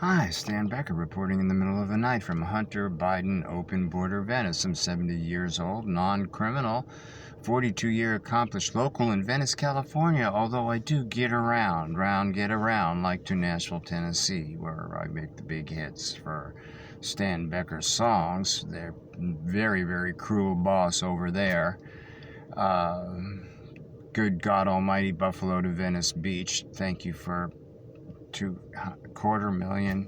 Hi, Stan Becker reporting in the middle of the night from Hunter Biden Open Border Venice. I'm 70 years old, non-criminal, 42-year accomplished local in Venice, California, although I do get around, like to Nashville, Tennessee, where I make the big hits for Stan Becker songs. They're very, very cruel boss over there. Good God Almighty, Buffalo to Venice Beach. Thank you for 250,000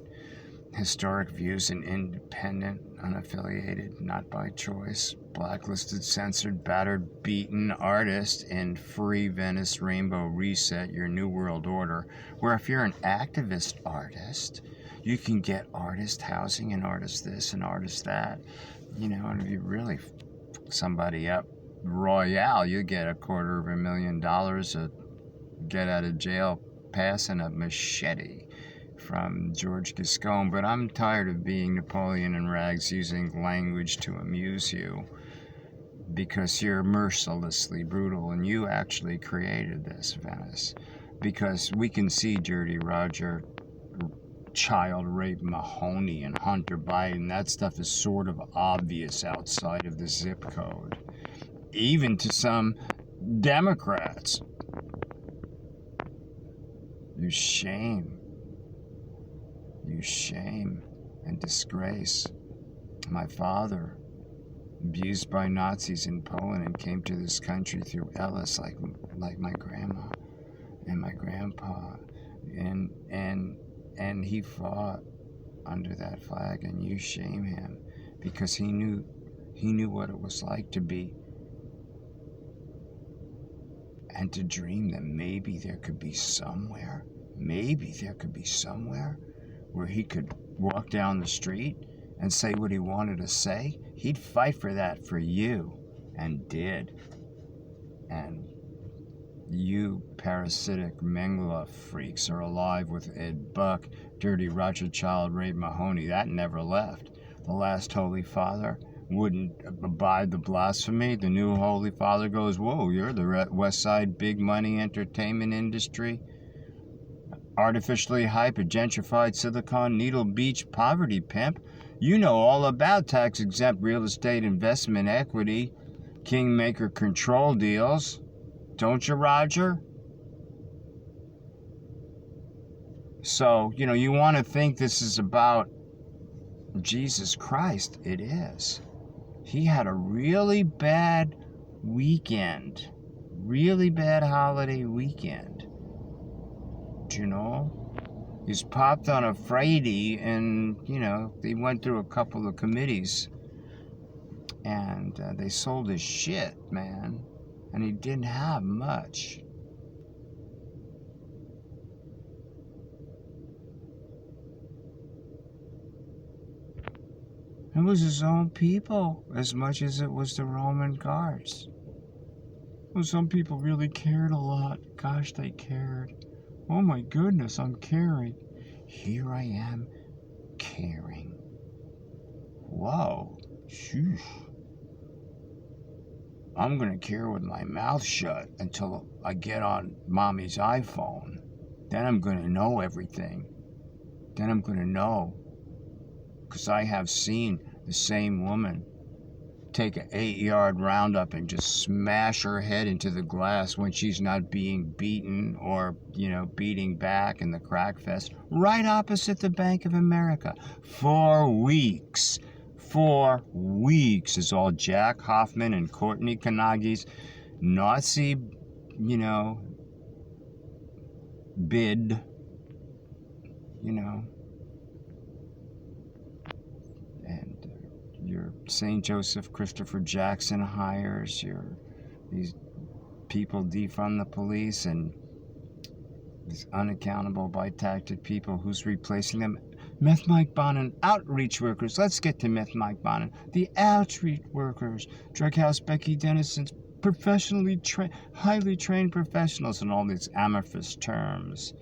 historic views and independent, unaffiliated, not by choice, blacklisted, censored, battered, beaten artist in Free Venice Rainbow Reset, your new world order, where if you're an activist artist, you can get artist housing and artist this and artist that, and if you really somebody up royale, you get $250,000 a get out of jail pass and a machete from George Giscombe. But I'm tired of being Napoleon in rags, using language to amuse you, because you're mercilessly brutal, and you actually created this, Venice, because we can see dirty Roger Child-Rape Mahony and Hunter Biden. That stuff is sort of obvious outside of the zip code, even to some Democrats. You shame and disgrace. My father, abused by Nazis in Poland, and came to this country through Ellis, like my grandma and my grandpa, and he fought under that flag, and you shame him because he knew what it was like to be and to dream that maybe there could be somewhere where he could walk down the street and say what he wanted to say. He'd fight for that for you, and did. And you parasitic Mengele freaks are alive with Ed Buck, dirty Roger Child-Rape Mahony. That never left. The last Holy Father wouldn't abide the blasphemy. The new Holy Father goes, whoa, you're the West Side big money entertainment industry, artificially hyper gentrified Silicon Needle Beach poverty pimp. You know all about tax-exempt real estate investment equity, kingmaker control deals, don't you, Roger? So, you want to think this is about Jesus Christ. It is. He had a really bad weekend, really bad holiday weekend. He's popped on a Friday, and they went through a couple of committees, and they sold his shit, man, and he didn't have much. It was his own people as much as it was the Roman guards. Well, some people really cared a lot. Gosh, they cared. Oh my goodness, I'm caring. Here I am, caring. Whoa, sheesh. I'm gonna care with my mouth shut until I get on mommy's iPhone. Then I'm gonna know everything. Then I'm gonna know. Because I have seen the same woman take an 8-yard roundup and just smash her head into the glass when she's not being beaten or, beating back in the crack fest, right opposite the Bank of America. 4 weeks. 4 weeks is all Jack Hoffman and Courtney Kanagi's Nazi, bid, and your St. Joseph Christopher Jackson hires, these people defund the police, and these unaccountable bitactic people. Who's replacing them? METH Mike Bonin, outreach workers. Let's get to METH Mike Bonin. The outreach workers. Drug House Becky, Dennison's highly trained professionals, and all these amorphous terms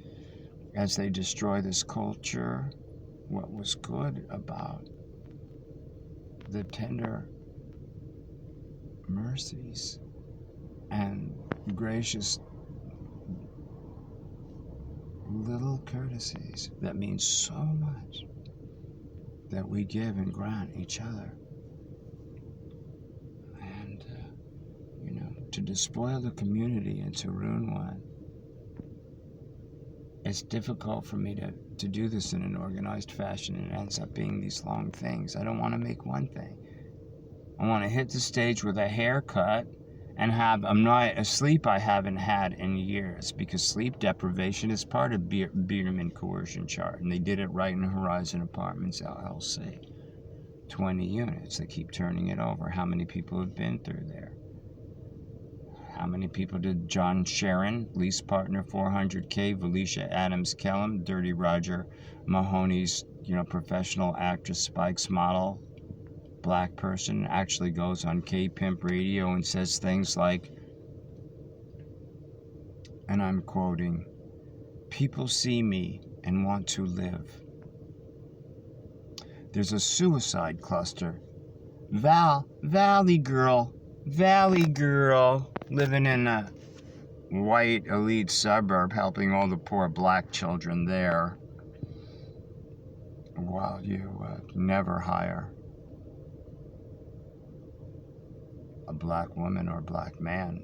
as they destroy this culture. What was good about the tender mercies and gracious little courtesies that mean so much that we give and grant each other. And, to despoil the community and to ruin one. It's difficult for me to do this in an organized fashion, and it ends up being these long things. I don't want to make one thing. I want to hit the stage with a haircut and have a sleep I haven't had in years, because sleep deprivation is part of Bierman coercion chart, and they did it right in Horizon Apartments LLC. 20 units. They keep turning it over. How many people have been through there? How many people did John Sharon, lease partner, 400K, Valicia Adams Kellum, Dirty Roger Mahony's, professional actress, Spike's model, black person, actually goes on K-Pimp radio and says things like, and I'm quoting, "People see me and want to live." There's a suicide cluster. Valley girl, living in a white elite suburb, helping all the poor black children there, while you never hire a black woman or black man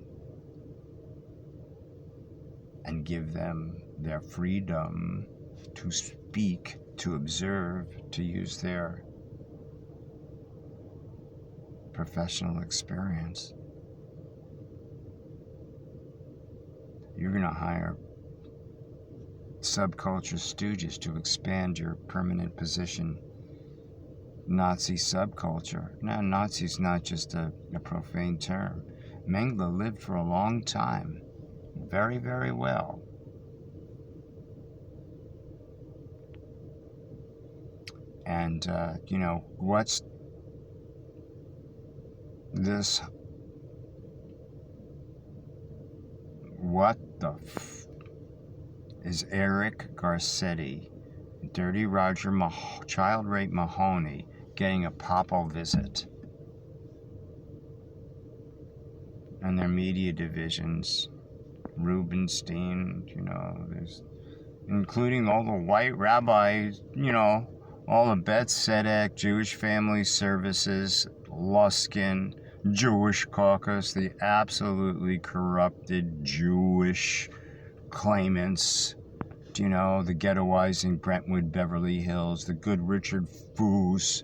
and give them their freedom to speak, to observe, to use their professional experience. You're going to hire subculture stooges to expand your permanent position. Nazi subculture. Now, Nazi's not just a profane term. Mengele lived for a long time, very, very well. And, what's this? What the is Eric Garcetti, Dirty Roger Child-Rape Mahony, getting a papal visit? And their media divisions, Rubenstein, there's, including all the white rabbis, all the Bet Tzedek, Jewish Family Services, Luskin, Jewish Caucus, the absolutely corrupted Jewish claimants, the ghettoizing Brentwood, Beverly Hills, the good Richard Foos,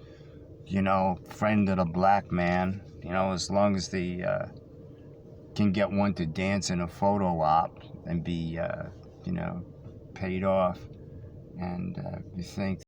friend of the black man, as long as they can get one to dance in a photo op and be, paid off. And you think